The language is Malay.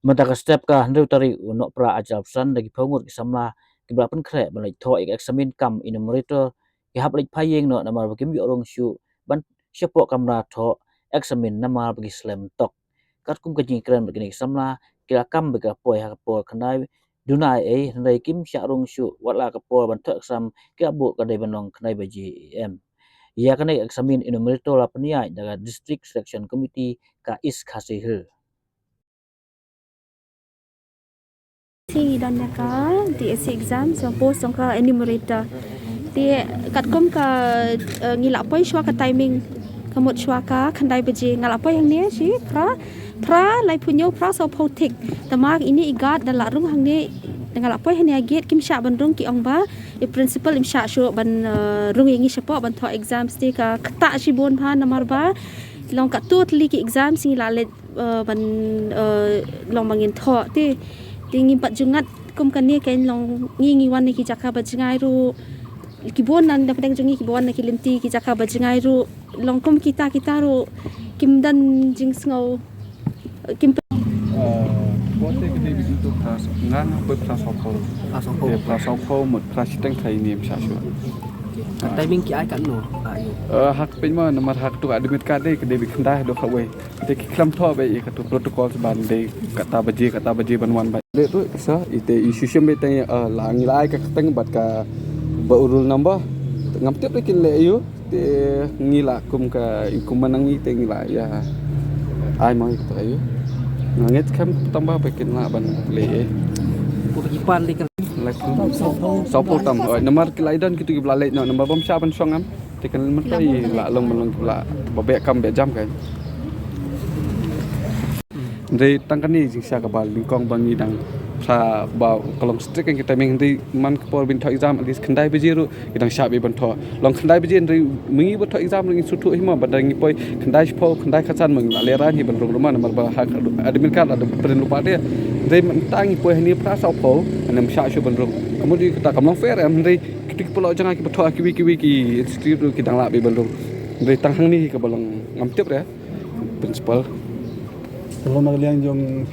Mata ka step ka handeu tari unok pra ajab san lagi phongut samla kibla pen kre ban lai tho ek examine kam enumerator ki hap lai phayeng no namar bakim bi orong shu ban shepo kamra tho examine namar bagi slam tok kat kum ka jing kren begini samla kila kam bega poi ha por khanai dunai handai kim sha rong shu watla ka por ban tho exam ki abu ka dai banong khanai baji em ya kanai examine enumerator la penia daga district selection committee ka is khasi hil Si dan ka DSC exam so post song ka enumerator ti kat kom ka ngila poi shwa ka timing kamut shwa ka khandai beje ngala poi hang ne si pra lai punyo pra so photik tamak ini igat dala rung hang ne ngala poi hang ne gate kim sha ban rung ki ong ba e principal im sha shu ban rung yangi shapo ban tho exam sti ka khata shi bon pha namar ba long ka tut li ki exam sing la le ban long bangin tho ti tingin pat jungat kum kani kain long ngi wan ki jaka bajngai ru kibon nan dapat jungi kibon ki lenti ki jaka bajngai ru long kum kita ru kim dan jing sngo kim Kuate gede begitu kelas ngan prasopol một kelas teng thai nim sasua timing ki ai kan no ayo hak penma nomor hak tu admit ka dei gede bikhnda do khawe de ki klam tho be ka tu protocol ban de kata baji ban wan ba de tu sa ite issue be teng la ngilai ka teng bat ka ba urul number ngam tep kin le yu te ngila kum ka kum manangi te ngila ya ai mau itu ayo nangit kam tambah bikin lah ban le ipan di Sopo tam nomor kilaidan gitu gibla le no nomor bom syaban songam tekan men tai la long gibla babek kam be jam kan ndai tangkani jingsa ka bal lingkong bangi dang sa ba kolong strik yang kita meng ndai man por bin tho exam at least khandai bejiru idang sya be ban tho long khandai beji ndai mengi bo tho exam ring sutu hima badang ni poi khandai pho khandai khasan meng la le ran hi ban rong nomor ba hak admin kad ada pren lupa dia ndai man tangi poi hani pra sa pho anam sya shu ban rong kemudian kita kamlong fair am ndai kitik pulau jangan ki tho kiwi ki institute ki dang la be ban rong ndai tang hang ni ka balong ngam tep ya principal Kalau nak liang jong